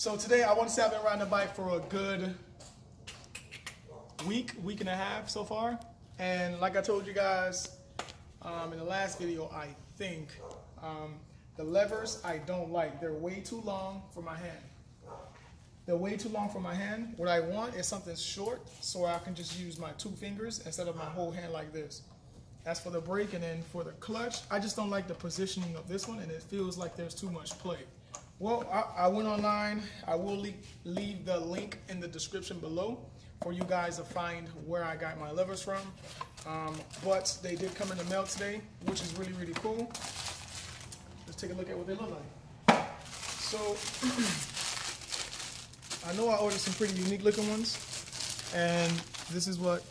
So today I want to say I've been riding a bike for a good week and a half so far. And like I told you guys in the last video, I think the levers I don't like. They're way too long for my hand. They're way too long for my hand. What I want is something short so I can just use my 2 fingers instead of my whole hand like this. As for the brake and then for the clutch, I just don't like the positioning of this one, and it feels like there's too much play. Well, I went online. I will leave the link in the description below for you guys to find where I got my levers from. But they did come in the mail today, which is really, really cool. Let's take a look at what they look like. So, I know I ordered some pretty unique looking ones, and this is what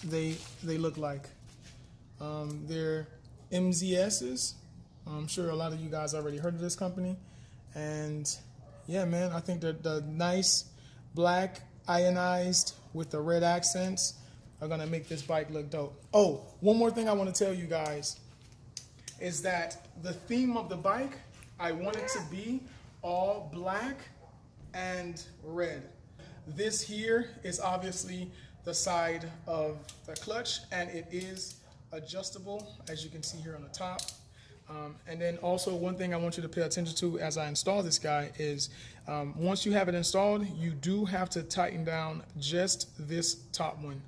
they look like. They're MSZs. I'm sure a lot of you guys already heard of this company, and yeah, man, I think that the nice black ionized with the red accents are gonna make this bike look dope. Oh, one more thing I want to tell you guys is that the theme of the bike, I want it to be all black and red. This here is obviously the side of the clutch, and it is adjustable, as you can see here on the top. And then also one thing I want you to pay attention to as I install this guy is once you have it installed, you do have to tighten down just this top one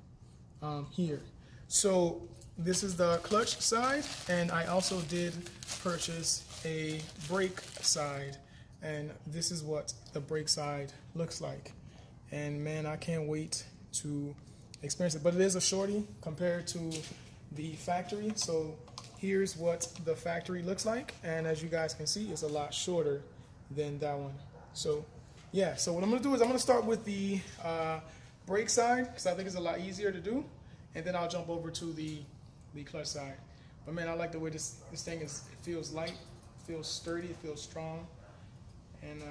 here. So this is the clutch side, and I also did purchase a brake side, and this is what the brake side looks like. And man, I can't wait to experience it. But it is a shorty compared to the factory. So here's what the factory looks like, and as you guys can see, it's a lot shorter than that one. So yeah, so what I'm gonna do is I'm gonna start with the brake side, because I think it's a lot easier to do, and then I'll jump over to the clutch side. But man, I like the way this thing is. It feels light, it feels sturdy, it feels strong, and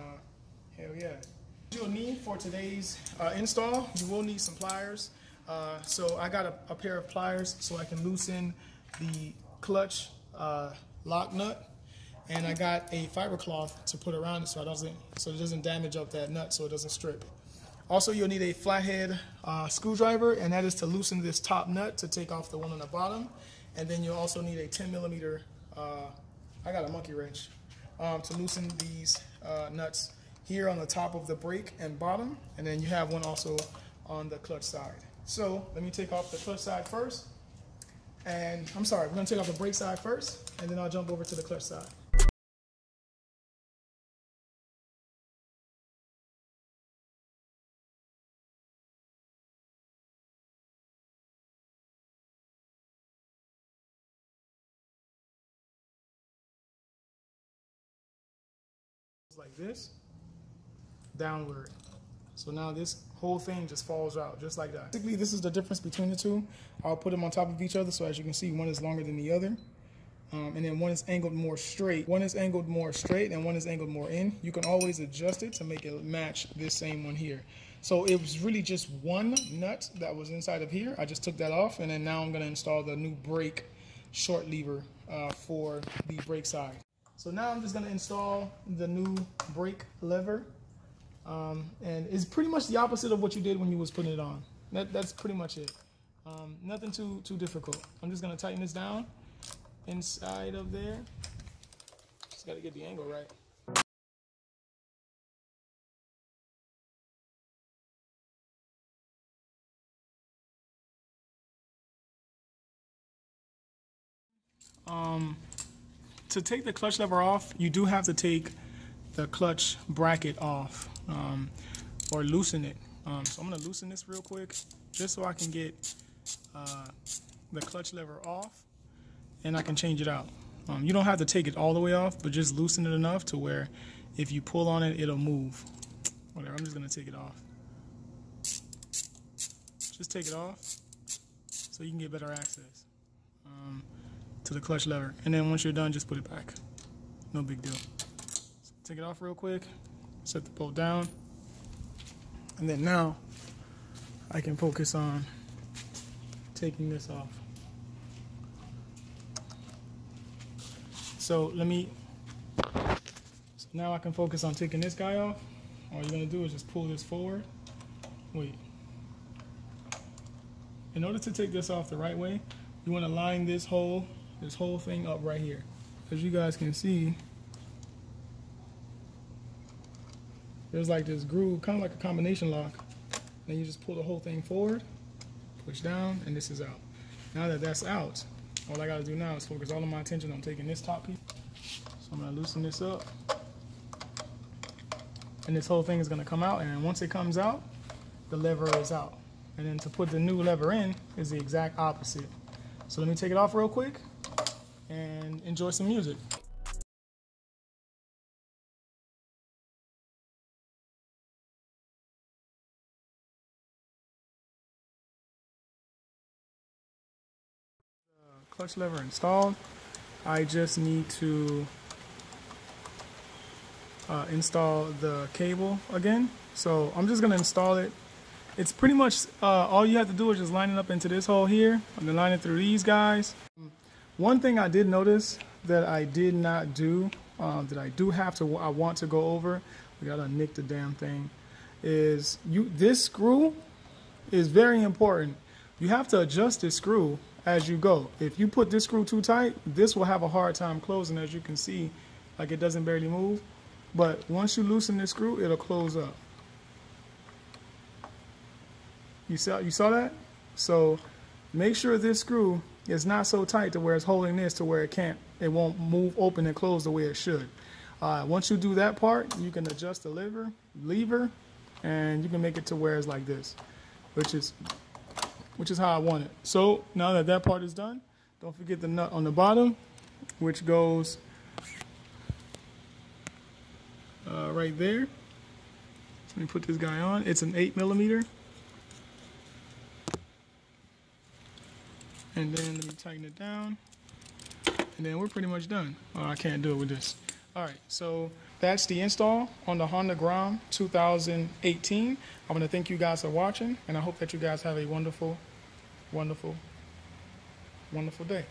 hell yeah. What you'll need for today's install, you will need some pliers. So I got a pair of pliers so I can loosen the clutch lock nut, and I got a fiber cloth to put around it so it doesn't damage up that nut, so it doesn't strip. Also, you'll need a flathead screwdriver, and that is to loosen this top nut to take off the one on the bottom. And then you'll also need a 10mm, I got a monkey wrench, to loosen these nuts here on the top of the brake and bottom, and then you have one also on the clutch side. So let me take off the clutch side first, and I'm sorry, we're gonna take off the brake side first, and then I'll jump over to the clutch side. Like this, downward. So now this whole thing just falls out just like that. Basically, this is the difference between the two. I'll put them on top of each other, so as you can see, one is longer than the other. And then one is angled more straight. One is angled more straight and one is angled more in. You can always adjust it to make it match this same one here. So it was really just one nut that was inside of here. I just took that off, and then now I'm gonna install the new brake short lever for the brake side. So now I'm just gonna install the new brake lever. And it's pretty much the opposite of what you did when you was putting it on. That's pretty much it. Nothing too difficult. I'm just gonna tighten this down inside of there. Just gotta get the angle right. To take the clutch lever off, you do have to take the clutch bracket off, or loosen it. So I'm gonna loosen this real quick just so I can get the clutch lever off, and I can change it out. You don't have to take it all the way off, but just loosen it enough to where if you pull on it, it'll move. Whatever, I'm just gonna take it off. Just take it off so you can get better access to the clutch lever. And then once you're done, just put it back. No big deal. So take it off real quick, set the bolt down, and then now I can focus on taking this off. So now I can focus on taking this guy off. all you're gonna do is just pull this forward. Wait. In order to take this off the right way, you want to line this whole thing up right here. As you guys can see, there's like this groove, kind of like a combination lock. Then you just pull the whole thing forward, push down, and this is out. Now that that's out, all I gotta do now is focus all of my attention on taking this top piece. So I'm gonna loosen this up. And this whole thing is gonna come out, and once it comes out, the lever is out. And then to put the new lever in is the exact opposite. So let me take it off real quick and enjoy some music. Clutch lever installed. I just need to install the cable again. So I'm just gonna install it. It's pretty much all you have to do is just line it up into this hole here and then line it through these guys. One thing I did notice that I did not do, that I do have to, I want to go over, we gotta nick the damn thing, is this screw is very important. You have to adjust this screw as you go. If you put this screw too tight, this will have a hard time closing. As you can see, like it doesn't barely move. But once you loosen this screw, it'll close up. You saw that? So make sure this screw is not so tight to where it's holding this to where it won't move open and close the way it should. Once you do that part, you can adjust the lever, and you can make it to where it's like this, which is how I want it. So now that that part is done, don't forget the nut on the bottom, which goes right there. Let me put this guy on. It's an 8mm. And then let me tighten it down. And then we're pretty much done. Oh, I can't do it with this. All right, so that's the install on the Honda Grom 2018. I want to thank you guys for watching, and I hope that you guys have a wonderful, wonderful, wonderful day.